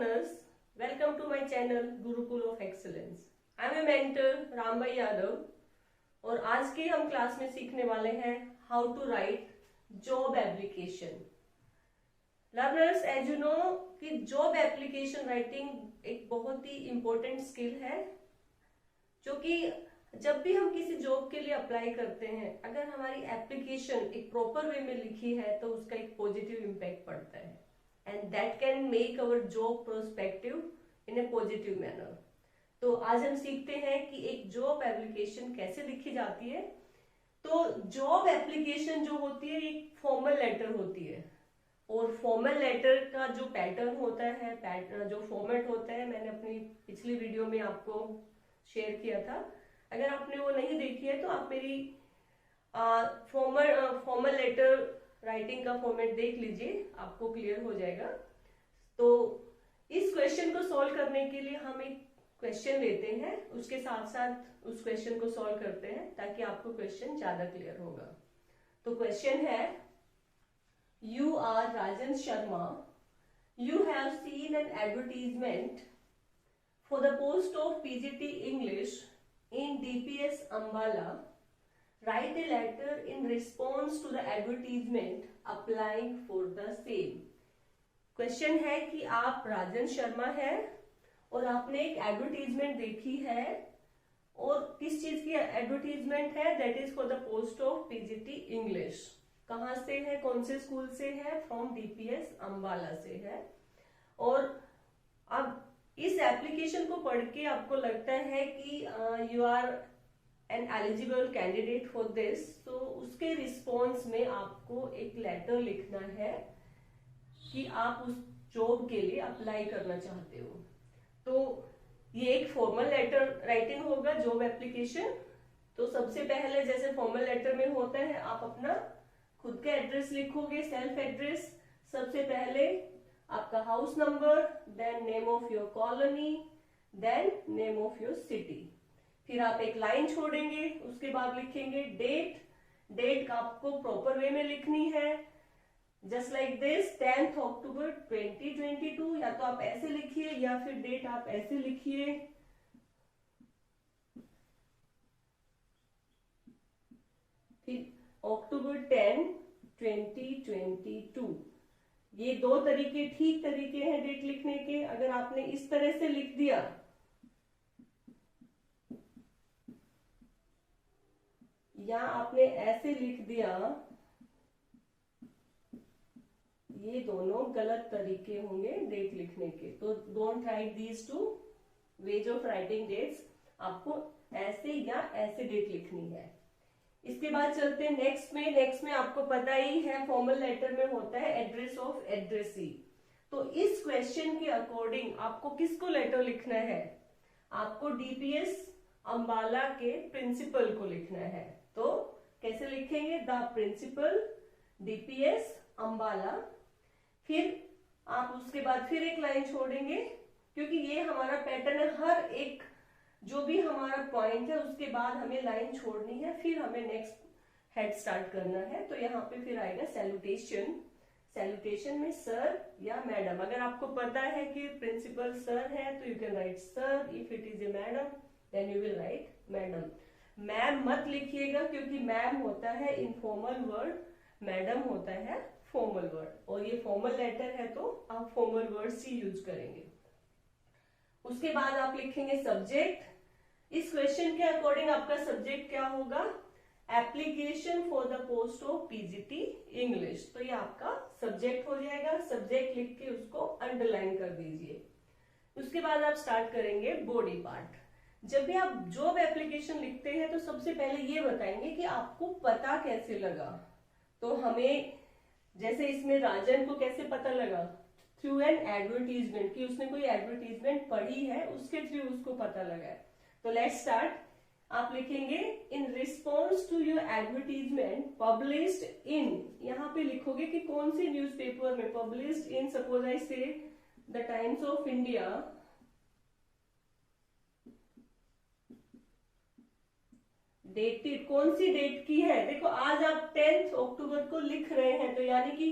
learners, welcome to my channel Gurukul of Excellence. I am a mentor Rambai Yadav और आज के हम क्लास में सीखने वाले हैं how to write job application. Learners, as you know कि जॉब एप्लीकेशन राइटिंग एक बहुत ही इंपॉर्टेंट स्किल है, जो कि जब भी हम किसी जॉब के लिए अप्लाई करते हैं, अगर हमारी एप्लीकेशन एक प्रॉपर वे में लिखी है तो उसका एक पॉजिटिव इम्पैक्ट पड़ता है and that can make our job prospective in A positive manner. तो आज हम सीखते हैं कि एक जॉब एप्लीकेशन कैसे लिखी जाती है. तो जॉब एप्लीकेशन जो होती है एक फॉर्मल लेटर होती है और फॉर्मल लेटर का जो पैटर्न होता है, जो फॉर्मेट होता है, मैंने अपनी पिछली वीडियो में आपको शेयर किया था. अगर आपने वो नहीं देखी है तो आप मेरी फॉर्मल लेटर राइटिंग का फॉर्मेट देख लीजिए, आपको क्लियर हो जाएगा. तो इस क्वेश्चन को सॉल्व करने के लिए हम एक क्वेश्चन लेते हैं, उसके साथ साथ उस क्वेश्चन को सॉल्व करते हैं ताकि आपको क्वेश्चन ज्यादा क्लियर होगा. तो क्वेश्चन है, you are Rajan Sharma, you have seen an advertisement for the post of PGT English in DPS Ambala. Write a letter in response to the advertisement applying for the same. Question है कि आप राजन शर्मा है और आपने एक एडवर्टीजमेंट देखी है, और किस चीज की एडवर्टीजमेंट है? That is for the post of PGT English. कहाँ से है, कौन से स्कूल से है? फ्रॉम डीपीएस अंबाला से है. और अब इस एप्लीकेशन को पढ़ के आपको लगता है कि you are an eligible candidate for this, तो उसके रिस्पॉन्स में आपको एक लेटर लिखना है कि आप उस जॉब के लिए अप्लाई करना चाहते हो. तो ये एक फॉर्मल लेटर राइटिंग होगा, जॉब एप्लीकेशन. तो सबसे पहले जैसे फॉर्मल लेटर में होता है, आप अपना खुद का एड्रेस लिखोगे, सेल्फ एड्रेस. सबसे पहले आपका house number, then name of your colony, then name of your city. फिर आप एक लाइन छोड़ेंगे, उसके बाद लिखेंगे डेट. डेट आपको प्रॉपर वे में लिखनी है, जस्ट लाइक दिस, 10th अक्टूबर 2022. या तो आप ऐसे लिखिए या फिर डेट आप ऐसे लिखिए. फिर अक्टूबर 10, 2022. ये दो तरीके ठीक तरीके हैं डेट लिखने के. अगर आपने इस तरह से लिख दिया या आपने ऐसे लिख दिया, ये दोनों गलत तरीके होंगे डेट लिखने के. तो don't write these two ways of writing dates. आपको ऐसे या ऐसे डेट लिखनी है. इसके बाद चलते हैं नेक्स्ट में. नेक्स्ट में आपको पता ही है फॉर्मल लेटर में होता है एड्रेस ऑफ एड्रेसी. तो इस क्वेश्चन के अकॉर्डिंग आपको किसको लेटर लिखना है? आपको डीपीएस अंबाला के प्रिंसिपल को लिखना है. तो कैसे लिखेंगे? The principal DPS Ambala. फिर आप उसके बाद फिर एक लाइन छोड़ेंगे, क्योंकि ये हमारा पैटर्न है. हर एक जो भी हमारा पॉइंट है उसके बाद हमें लाइन छोड़नी है, फिर हमें नेक्स्ट हेड स्टार्ट करना है. तो यहाँ पे फिर आएगा सैल्यूटेशन. सैल्यूटेशन में सर या मैडम. अगर आपको पता है कि प्रिंसिपल सर है तो you can write sir. If it is a madam then you will write madam. Ma'am मत लिखिएगा, क्योंकि मैम होता है इनफॉर्मल वर्ड, मैडम होता है फॉर्मल वर्ड, और ये फॉर्मल लेटर है तो आप फॉर्मल वर्ड्स ही यूज करेंगे. उसके बाद आप लिखेंगे सब्जेक्ट. इस क्वेश्चन के अकॉर्डिंग आपका सब्जेक्ट क्या होगा? Application for the post of PGT English. तो ये आपका सब्जेक्ट हो जाएगा. सब्जेक्ट लिख के उसको अंडरलाइन कर दीजिए. उसके बाद आप स्टार्ट करेंगे बॉडी पार्ट. जब भी आप जॉब एप्लीकेशन लिखते हैं तो सबसे पहले ये बताएंगे कि आपको पता कैसे लगा. तो हमें जैसे इसमें राजन को कैसे पता लगा? थ्रू एन एडवर्टीजमेंट, कि उसने कोई एडवर्टीजमेंट पढ़ी है, उसके थ्रू उसको पता लगा है. तो लेट्स स्टार्ट. आप लिखेंगे in response to your advertisement published in. यहाँ पे लिखोगे कि कौन सी न्यूज़पेपर में. Published in, suppose I say the Times of India. Dated, कौन सी डेट की है? देखो आज आप 10th अक्टूबर को लिख रहे हैं, तो यानी कि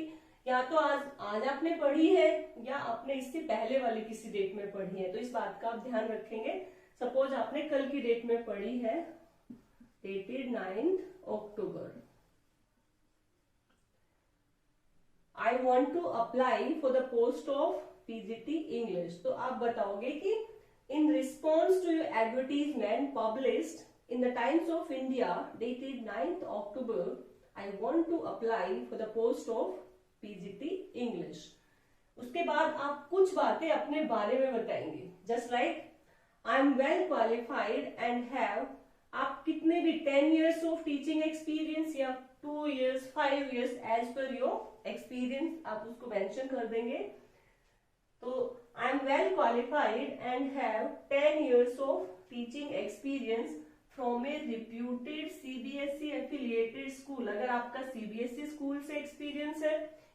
या तो आज आपने पढ़ी है या आपने इससे पहले वाले किसी डेट में पढ़ी है, तो इस बात का आप ध्यान रखेंगे। सपोज आपने कल की डेट में पढ़ी है, dated 9th October. I want to apply for the post of PGT English. तो आप बताओगे कि in response to your advertisement published in the Times of India dated 9th October, I want to apply for the post of PGT English। उसके बाद आप कुछ बातें अपने बारे में बताएंगे, just like I am well qualified and have, आप कितने भी 10 years ऑफ टीचिंग एक्सपीरियंस या 2 years 5 years as per your experience आप उसको मेंशन कर देंगे। तो I am well qualified and have 10 years of teaching experience from a reputed CBSE affiliated school. अगर आपका सीबीएसई स्कूल से एक्सपीरियंस है,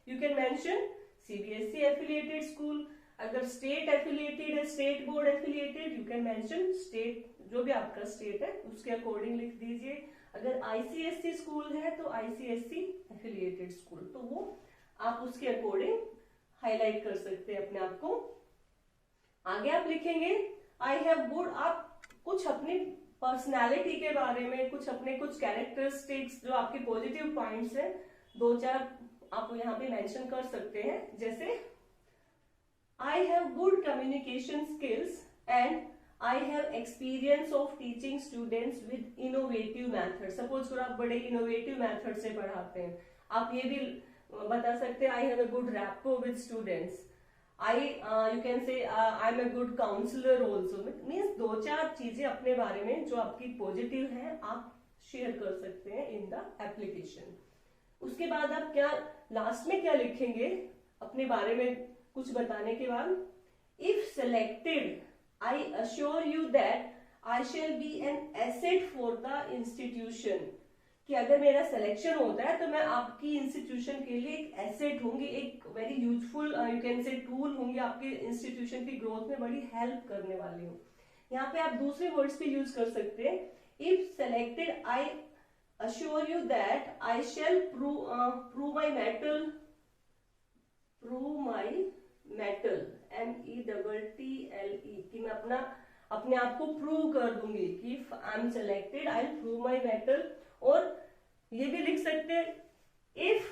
you can mention CBSE affiliated school. अगर स्टेट एफिलिएटेड है, state board affiliated, you can mention state, जो भी आपका state है उसके अकॉर्डिंग लिख दीजिए। अगर आईसीएसई स्कूल है तो आईसीएसई एफिलिएटेड स्कूल, तो वो आप उसके अकॉर्डिंग हाईलाइट कर सकते हैं अपने आप को। आगे आप लिखेंगे आई हैव गुड, आप कुछ अपनी पर्सनालिटी के बारे में, कुछ कैरेक्टरिस्टिक्स जो आपके पॉजिटिव पॉइंट्स हैं, 2-4 आप यहाँ पे मेंशन कर सकते हैं। जैसे I have good communication skills and I have experience of teaching students with innovative method. Suppose करो आप बड़े इनोवेटिव मेथड से पढ़ाते हैं, आप ये भी बता सकते हैं I have a good rapport with students. you can say I'm a good counselor also। Means 2-4 चीजें अपने बारे में जो आपकी पॉजिटिव है आप शेयर कर सकते हैं इन द एप्लीकेशन। उसके बाद आप क्या लास्ट में क्या लिखेंगे अपने बारे में कुछ बताने के बाद, if selected I assure you that I shall be an asset for the institution. कि अगर मेरा सिलेक्शन होता है तो मैं आपकी इंस्टीट्यूशन के लिए एक एसेट होंगी, एक very useful you can say tool होंगी, आपके इंस्टीट्यूशन की ग्रोथ में बड़ी हेल्प करने वाली हूँ। यहाँ पे आप दूसरे वर्ड्स भी यूज कर सकते हैं, if selected I assure you that I shall prove my metal METTLE, कि मैं अपने आप को प्रूव कर दूंगी कि if I am selected I prove my mettle. और ये भी लिख सकते हैं if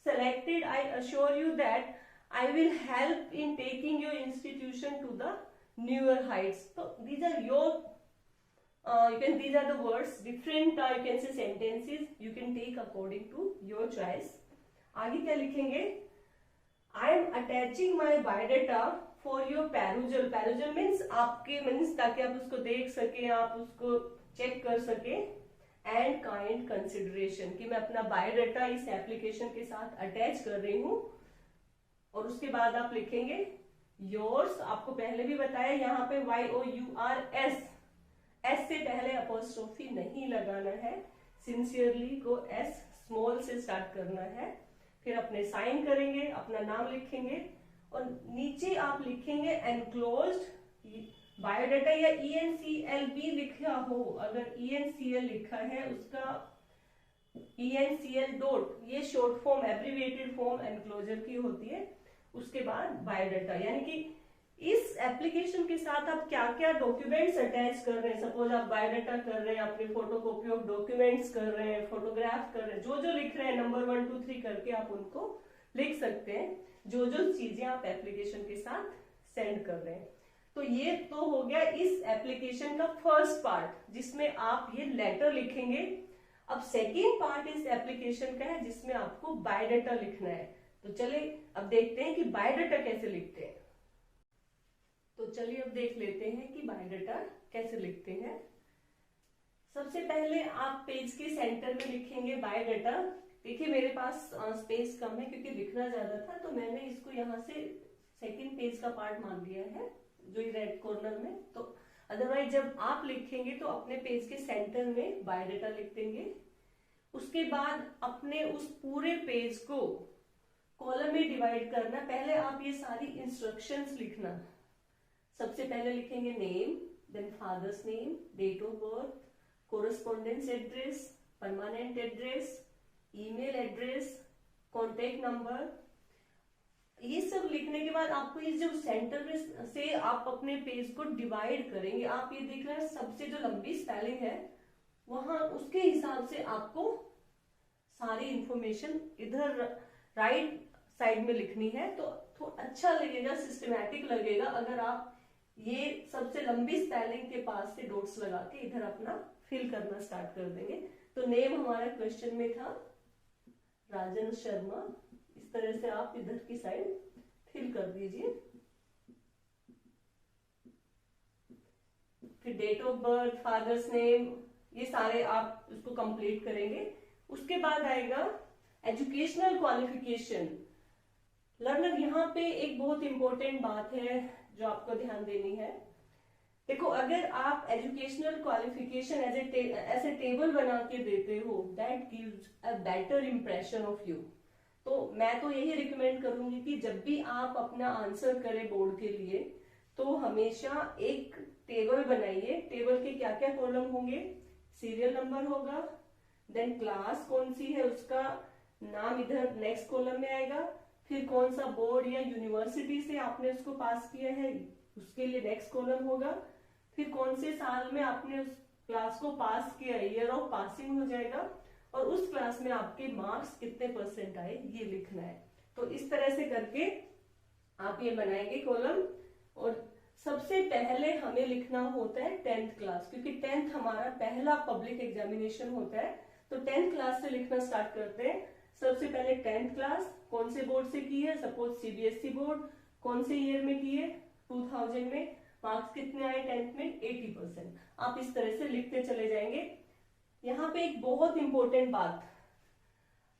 selected I assure you that I will help in taking your institution to the newer heights. तो these are the words, different you can say sentences you can take according to your choice। आगे क्या लिखेंगे, I am attaching my biodata for your perusal। perusal means आपके means ताकि आप उसको देख सके, आप उसको चेक कर सके। एंड काइंड कंसिडरेशन, कि मैं अपना बायोडाटा इस एप्लीकेशन के साथ अटैच कर रही हूँ। और उसके बाद आप लिखेंगे योर्स, आपको पहले भी बताया यहाँ पे YOURS, एस से पहले अपॉस्ट्रोफी नहीं लगाना है, सिंसियरली को एस स्मॉल से स्टार्ट करना है। फिर अपने साइन करेंगे, अपना नाम लिखेंगे और नीचे आप लिखेंगे एनक्लोज्ड बायोडाटा या ENCL भी लिखा हो। अगर ENCL लिखा है उसका ENCL डॉट, ये short form abbreviated form enclosure की होती है। उसके बाद बायोडाटा, यानी कि इस एप्लीकेशन के साथ आप क्या क्या डॉक्यूमेंट्स अटैच कर रहे हैं। सपोज आप बायोडाटा कर रहे हैं, अपने फोटोकॉपी ऑफ डॉक्यूमेंट्स कर रहे हैं, फोटोग्राफ कर रहे हैं, जो जो लिख रहे हैं नंबर 1 2 3 करके आप उनको लिख सकते हैं, जो जो चीजें आप एप्लीकेशन के साथ सेंड कर रहे हैं। तो ये तो हो गया इस एप्लीकेशन का फर्स्ट पार्ट, जिसमें आप ये लेटर लिखेंगे। अब सेकेंड पार्ट इस एप्लीकेशन का है जिसमें आपको बायोडाटा लिखना है। तो चलिए अब देखते हैं कि बायोडाटा कैसे लिखते हैं। तो चलिए अब देख लेते हैं कि बायोडाटा कैसे लिखते हैं। सबसे पहले आप पेज के सेंटर में लिखेंगे बायोडाटा। देखिए मेरे पास स्पेस कम है क्योंकि लिखना ज्यादा था, तो मैंने इसको यहाँ से सेकंड पेज का पार्ट मान लिया है, जो रेड कॉर्नर में। तो अदरवाइज जब आप लिखेंगे तो अपने पेज के सेंटर में बायोडाटा लिख देंगे। उसके बाद अपने उस पूरे पेज को कॉलम में डिवाइड करना। पहले आप ये सारी इंस्ट्रक्शंस लिखना। सबसे पहले लिखेंगे name, then father's name, date of birth, correspondence address, permanent address, email address, contact number, ये सब लिखने के बाद आपको इस जो सेंटर में से आप अपने पेज को डिवाइड करेंगे, आप ये देख रहे हैं सबसे जो लंबी स्पेलिंग है वहां उसके हिसाब से आपको सारी इंफॉर्मेशन इधर राइट साइड में लिखनी है। तो अच्छा लगेगा, सिस्टमैटिक लगेगा अगर आप ये सबसे लंबी स्पेलिंग के पास से डॉट्स लगा के इधर अपना फिल करना स्टार्ट कर देंगे। तो नेम हमारा क्वेश्चन में था राजन शर्मा, इस तरह से आप इधर की साइड फिल कर दीजिए। फिर date of birth, father's name, ये सारे आप उसको कंप्लीट करेंगे। उसके बाद आएगा एजुकेशनल क्वालिफिकेशन। लर्नर, यहाँ पे एक बहुत इंपॉर्टेंट बात है जो आपको ध्यान देनी है। देखो, अगर आप एजुकेशनल क्वालिफिकेशन ऐसे टेबल बना के देते हो, that gives a better impression of you. तो मैं तो यही रिकमेंड करूंगी कि जब भी आप अपना आंसर करें बोर्ड के लिए तो हमेशा एक टेबल बनाइए। टेबल के क्या क्या कॉलम होंगे, सीरियल नंबर होगा, देन क्लास कौन सी है उसका नाम इधर नेक्स्ट कॉलम में आएगा, फिर कौन सा बोर्ड या यूनिवर्सिटी से आपने उसको पास किया है उसके लिए नेक्स्ट कॉलम होगा, फिर कौन से साल में आपने उस क्लास को पास किया, ईयर ऑफ पासिंग हो जाएगा, और उस क्लास में आपके मार्क्स कितने परसेंट आए ये लिखना है। तो इस तरह से करके आप ये बनाएंगे कॉलम। और सबसे पहले हमें लिखना होता है 10th क्लास, क्योंकि 10th हमारा पहला पब्लिक एग्जामिनेशन होता है। तो 10th क्लास से लिखना स्टार्ट करते हैं। सबसे पहले 10th क्लास कौन से बोर्ड से की है, सपोज सीबीएसई बोर्ड, कौन से ईयर में की है, 2000 में, मार्क्स कितने आए 10th में, 80%। आप इस तरह से लिखते चले जाएंगे। यहाँ पे एक बहुत इंपॉर्टेंट बात,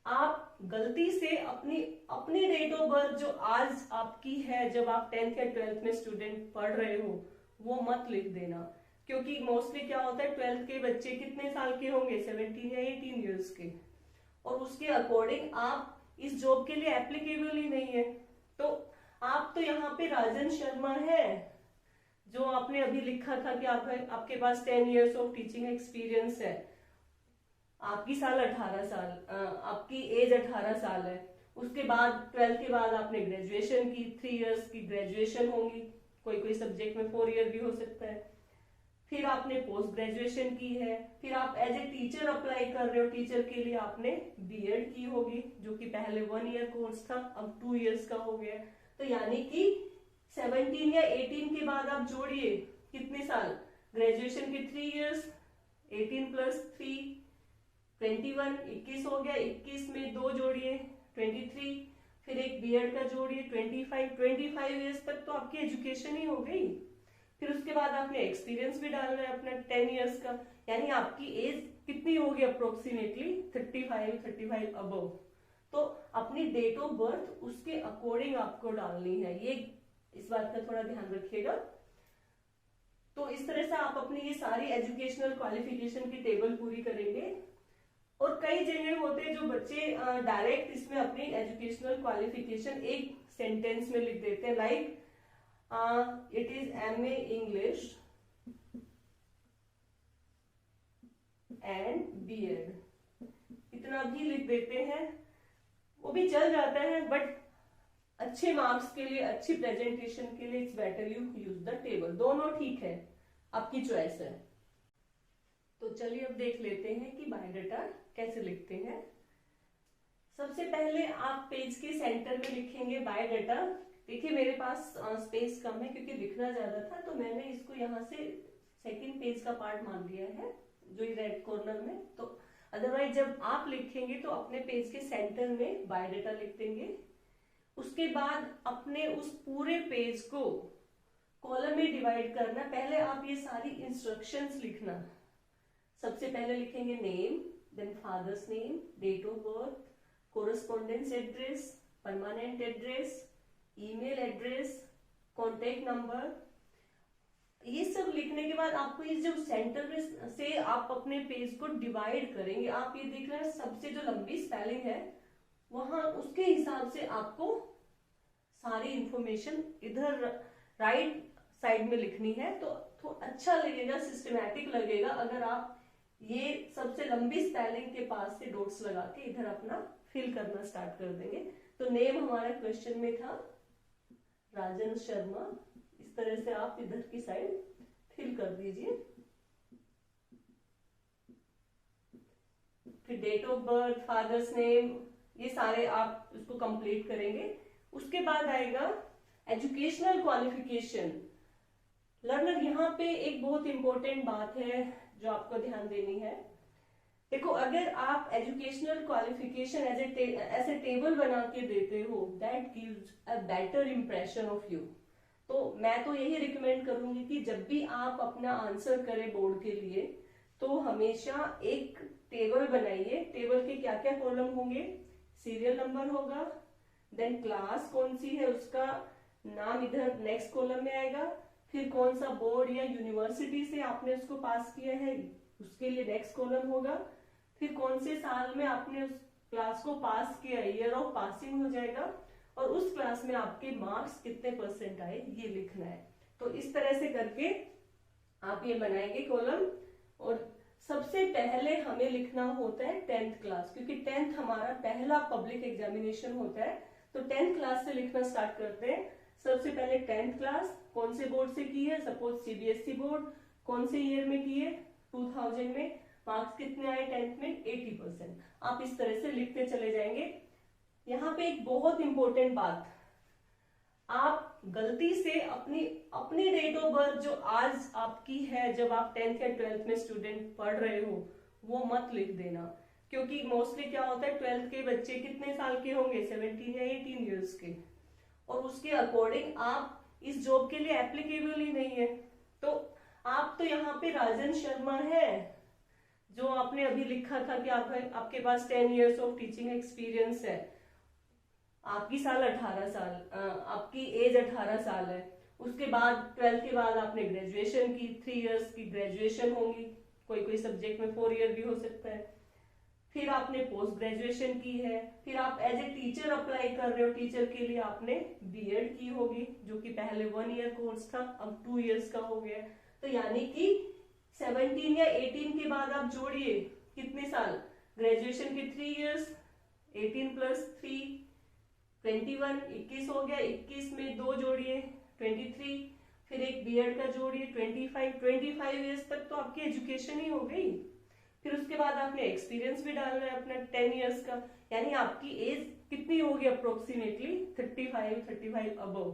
आप गलती से अपनी डेट ऑफ बर्थ जो आज आपकी है, जब आप 10th या 12th में स्टूडेंट पढ़ रहे हो, वो मत लिख देना। क्योंकि मोस्टली क्या होता है, 12th के बच्चे कितने साल के होंगे, 17 या 18 ईयर्स के, और उसके अकॉर्डिंग आप इस जॉब के लिए एप्लीकेबल ही नहीं है। तो आप तो यहाँ पे राजन शर्मा है, जो आपने अभी लिखा था कि आपके पास 10 इयर्स ऑफ टीचिंग एक्सपीरियंस है, आपकी आपकी एज 18 साल है। उसके बाद 12th के बाद आपने ग्रेजुएशन की, 3 इयर्स की ग्रेजुएशन होंगी, कोई सब्जेक्ट में 4 ईयर भी हो सकता है। फिर आपने पोस्ट ग्रेजुएशन की है, फिर आप एज ए टीचर अप्लाई कर रहे हो, टीचर के लिए आपने बीएड की होगी, जो कि पहले 1 ईयर कोर्स था, अब 2 इयर्स का हो गया। तो यानी कि 17 या 18 के बाद आप जोड़िए कितने साल, ग्रेजुएशन के 3 इयर्स, 18 प्लस 3 21, 21 हो गया, 21 में 2 जोड़िए 23, फिर एक बीएड का जोड़िए 25 इयर्स तक तो आपकी एजुकेशन ही हो गई। फिर उसके बाद आपने एक्सपीरियंस भी डालना है अपना 10 इयर्स का, यानी आपकी एज कितनी होगी अप्रोक्सीमेटली 35 अबव। तो अपनी डेट ऑफ बर्थ उसके अकॉर्डिंग आपको डालनी है, ये इस बात का थोड़ा ध्यान रखिएगा। तो इस तरह से आप अपनी ये सारी एजुकेशनल क्वालिफिकेशन की टेबल पूरी करेंगे। और कई जगह होते हैं जो बच्चे डायरेक्ट इसमें अपनी एजुकेशनल क्वालिफिकेशन एक सेंटेंस में लिख देते हैं, like it is MA English and BEd, इतना भी लिख देते हैं, वो भी चल जाता है, बट अच्छे मार्क्स के लिए, अच्छी प्रेजेंटेशन के लिए it's better you use the table. दोनों ठीक है, आपकी चॉइस है। तो चलिए अब देख लेते हैं कि बायोडाटा कैसे लिखते हैं। सबसे पहले आप पेज के सेंटर में लिखेंगे बायोडाटा। देखिए मेरे पास स्पेस कम है क्योंकि लिखना ज्यादा था, तो मैंने इसको यहाँ से सेकंड पेज का पार्ट मान लिया है, जो ये रेड कॉर्नर में। तो अदरवाइज जब आप लिखेंगे तो अपने पेज के सेंटर में बायोडाटा लिख देंगे। उसके बाद अपने उस पूरे पेज को कॉलम में डिवाइड करना। पहले आप ये सारी इंस्ट्रक्शंस लिखना। सबसे पहले लिखेंगे name, then father's name, date of birth, correspondence address, permanent address, email address, contact number. ये सब लिखने के बाद आपको ये जो सेंटर में से आप अपने पेज को डिवाइड करेंगे, आप ये देख रहे हैं सबसे जो लंबी स्पेलिंग है वहां उसके हिसाब से आपको सारी इंफॉर्मेशन इधर राइट साइड में लिखनी है। तो अच्छा लगेगा, सिस्टमैटिक लगेगा अगर आप ये सबसे लंबी स्पेलिंग के पास से डॉट्स लगा के इधर अपना फिल करना स्टार्ट कर देंगे। तो नेम हमारा क्वेश्चन में था राजन शर्मा। इस तरह से आप इधर की साइड फिल कर दीजिए। फिर date of birth, father's name, ये सारे आप इसको कंप्लीट करेंगे। उसके बाद आएगा एजुकेशनल क्वालिफिकेशन। लर्नर, यहाँ पे एक बहुत इंपॉर्टेंट बात है जो आपको ध्यान देनी है। देखो, अगर आप educational qualification as a table बना के देते हो, that gives a better impression of you. तो मैं तो यही रिकमेंड करूंगी कि जब भी आप अपना आंसर करें बोर्ड के लिए, तो हमेशा एक टेबल बनाइए। टेबल के क्या क्या कॉलम होंगे? सीरियल नंबर होगा, देन क्लास कौन सी है उसका नाम इधर नेक्स्ट कॉलम में आएगा, फिर कौन सा बोर्ड या यूनिवर्सिटी से आपने उसको पास किया है उसके लिए नेक्स्ट कॉलम होगा, फिर कौन से साल में आपने उस क्लास को पास किया, ईयर ऑफ पासिंग हो जाएगा, और उस क्लास में आपके मार्क्स कितने परसेंट आए ये लिखना है। तो इस तरह से करके आप ये बनाएंगे कॉलम। और सबसे पहले हमें लिखना होता है 10th क्लास, क्योंकि 10th हमारा पहला पब्लिक एग्जामिनेशन होता है। तो 10th क्लास से लिखना स्टार्ट करते हैं। सबसे पहले 10th क्लास कौन से बोर्ड से की है, सपोज सीबीएसई बोर्ड, कौन से ईयर में की है, 2000 में, मार्क्स कितने आए 10th में, 80%। आप इस तरह से लिखते चले जाएंगे। यहाँ पे एक बहुत इंपॉर्टेंट बात, आप गलती से अपनी डेट ऑफ बर्थ जो आज आपकी है, जब आप 10th या 12th में स्टूडेंट पढ़ रहे हो, वो मत लिख देना। क्योंकि मोस्टली क्या होता है, 12th के बच्चे कितने साल के होंगे, 17 या 18 ईयर्स के, और उसके अकॉर्डिंग आप इस जॉब के लिए एप्लीकेबल ही नहीं है। तो आप तो यहाँ पे राजन शर्मा है, जो आपने अभी लिखा था कि आपके पास 10 इयर्स ऑफ टीचिंग एक्सपीरियंस है, आपकी साल 18 साल, आपकी एज 18 साल है। उसके बाद 12th के बाद आपने ग्रेजुएशन की, 3 इयर्स की ग्रेजुएशन होगी, कोई कोई सब्जेक्ट में 4 ईयर भी हो सकता है। फिर आपने पोस्ट ग्रेजुएशन की है, फिर आप एज ए टीचर अप्लाई कर रहे हो, टीचर के लिए आपने बीएड की होगी, जो कि पहले 1 ईयर कोर्स था, अब 2 इयर्स का हो गया। तो यानी कि 17 या 18 के बाद आप जोड़िए कितने साल, ग्रेजुएशन के 3 इयर्स, 18 प्लस 3 21, 21 हो गया, 21 में 2 जोड़िए 23, फिर एक बीएड का जोड़िए 25 इयर्स तक तो आपकी एजुकेशन ही हो गई। फिर उसके बाद आपने एक्सपीरियंस भी डालना है अपना 10 इयर्स का, यानी आपकी एज कितनी होगी अप्रोक्सीमेटली 35 अबव।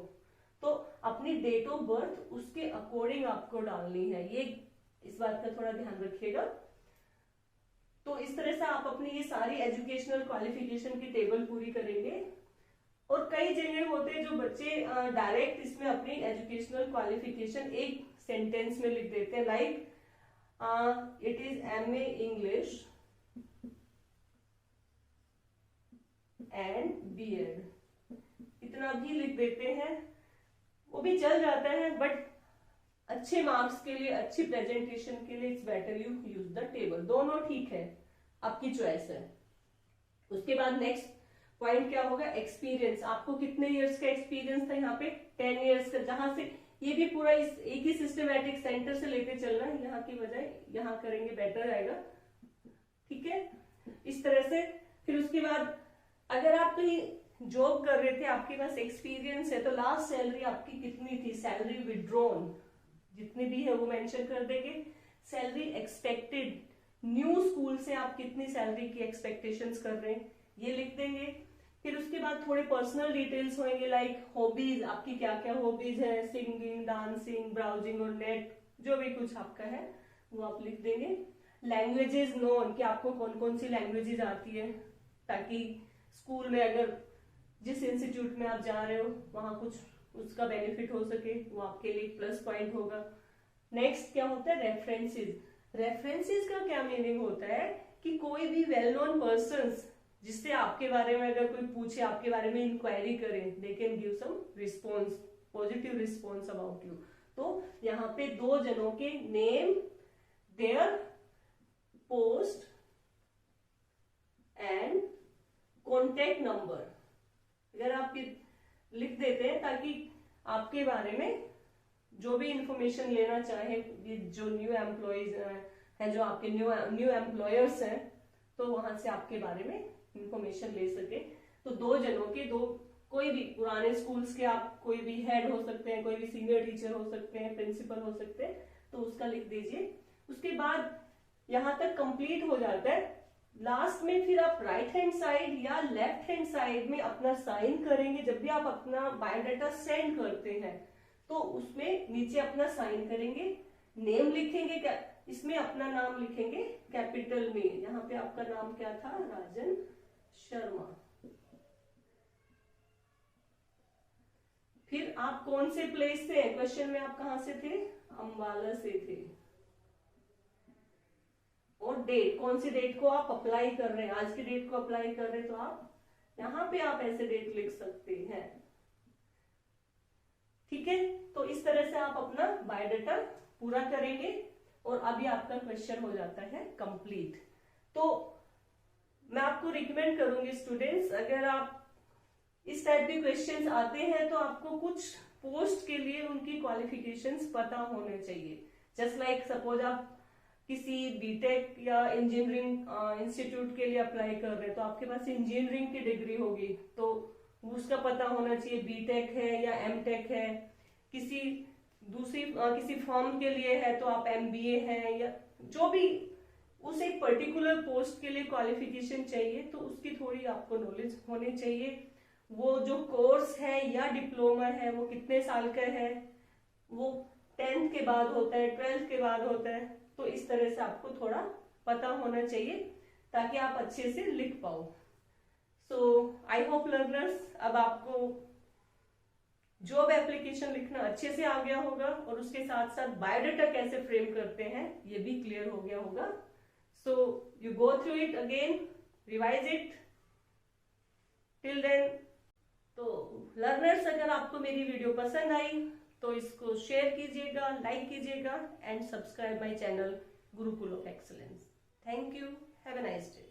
तो अपनी डेट ऑफ बर्थ उसके अकॉर्डिंग आपको डालनी है, ये इस बात का थोड़ा ध्यान रखिएगा। तो इस तरह से आप अपनी ये सारी एजुकेशनल क्वालिफिकेशन की टेबल पूरी करेंगे। और कई जगह होते हैं जो बच्चे डायरेक्ट इसमें अपनी एजुकेशनल क्वालिफिकेशन एक सेंटेंस में लिख देते हैं, like it is MA English and BEd, इतना भी लिख देते हैं, वो भी चल जाता है, बट अच्छे मार्क्स के लिए, अच्छी प्रेजेंटेशन के लिए it's better you use the table. दोनों ठीक है, आपकी चॉइस है। उसके बाद नेक्स्ट पॉइंट क्या होगा, एक्सपीरियंस। आपको कितने इयर्स का एक्सपीरियंस था यहाँ पे, 10 इयर्स का, जहां से ये भी पूरा इस एक ही सिस्टमैटिक सेंटर से लेते चलना है, यहाँ की बजाय यहाँ करेंगे बेटर आएगा, ठीक है, इस तरह से। फिर उसके बाद अगर आप कहीं जॉब कर रहे थे, आपके पास एक्सपीरियंस है, तो लास्ट सैलरी आपकी कितनी थी, सैलरी विड्रॉन जितनी भी है वो मेंशन कर देंगे। सैलरी एक्सपेक्टेड, न्यू स्कूल से आप कितनी सैलरी की एक्सपेक्टेशंस कर रहे हैं ये लिख देंगे। फिर उसके बाद थोड़े पर्सनल डिटेल्स होंगे, लाइक हॉबीज, आपकी क्या क्या हॉबीज है, सिंगिंग, डांसिंग, ब्राउजिंग और नेट, जो भी कुछ आपका है वो आप लिख देंगे। लैंग्वेजेस नोन, कि आपको कौन कौन सी लैंग्वेजेस आती है, ताकि स्कूल में अगर जिस इंस्टीट्यूट में आप जा रहे हो वहां कुछ उसका बेनिफिट हो सके, वो आपके लिए प्लस पॉइंट होगा। नेक्स्ट क्या होता है, रेफरेंसेस। रेफरेंसेस का क्या मीनिंग होता है कि कोई भी वेल नोन पर्संस जिससे आपके बारे में अगर कोई पूछे, आपके बारे में इंक्वायरी करे, they can give some response, positive response about you. तो यहाँ पे 2 जनों के name, their post and contact number अगर आप लिख देते हैं, ताकि आपके बारे में जो भी इंफॉर्मेशन लेना चाहे, जो न्यू एम्प्लॉयज हैं, जो आपके न्यू एम्प्लॉयर्स हैं, तो वहां से आपके बारे में इंफॉर्मेशन ले सके। तो 2 जनों के, दो कोई भी पुराने स्कूल्स के, आप कोई भी हेड हो सकते हैं, कोई भी सीनियर टीचर हो सकते हैं, प्रिंसिपल हो सकते हैं, तो उसका लिख दीजिए। उसके बाद यहां तक कंप्लीट हो जाता है। लास्ट में फिर आप राइट हैंड साइड या लेफ्ट हैंड साइड में अपना साइन करेंगे। जब भी आप अपना बायोडाटा सेंड करते हैं तो उसमें नीचे अपना साइन करेंगे, नेम लिखेंगे, इसमें अपना नाम लिखेंगे कैपिटल में। यहाँ पे आपका नाम क्या था? राजन शर्मा। फिर आप कौन से प्लेस से, क्वेश्चन में आप कहां से थे? अंबाला से थे। और डेट, कौन सी डेट को आप अप्लाई कर रहे हैं? आज की डेट को अप्लाई कर रहे हैं तो आप यहां पे आप ऐसे डेट लिख सकते हैं। ठीक है, तो इस तरह से आप अपना बायोडाटा पूरा करेंगे और अभी आपका क्वेश्चन हो जाता है कंप्लीट। तो मैं आपको रिकमेंड करूंगी स्टूडेंट्स, अगर आप इस टाइप के क्वेश्चंस आते हैं तो आपको कुछ पोस्ट के लिए उनकी क्वालिफिकेशंस पता होने चाहिए। जस्ट लाइक सपोज आप किसी बीटेक या इंजीनियरिंग इंस्टीट्यूट के लिए अप्लाई कर रहे हैं तो आपके पास इंजीनियरिंग की डिग्री होगी, तो उसका पता होना चाहिए बीटेक है या एमटेक है। किसी दूसरी किसी फॉर्म के लिए है तो आप एमबीए है, या जो भी उस एक पर्टिकुलर पोस्ट के लिए क्वालिफिकेशन चाहिए तो उसकी थोड़ी आपको नॉलेज होनी चाहिए। वो जो कोर्स है या डिप्लोमा है वो कितने साल का है, वो 10th के बाद होता है, 12th के बाद होता है, तो इस तरह से आपको थोड़ा पता होना चाहिए ताकि आप अच्छे से लिख पाओ। सो आई होप लर्नर्स, अब आपको जॉब एप्लीकेशन लिखना अच्छे से आ गया होगा और उसके साथ साथ बायोडाटा कैसे फ्रेम करते हैं ये भी क्लियर हो गया होगा। So you go through it again, revise it till then. तो लर्नर्स, अगर आपको मेरी वीडियो पसंद आई तो इसको शेयर कीजिएगा, लाइक कीजिएगा and subscribe my channel Gurukul of excellence. Thank you, have a nice day.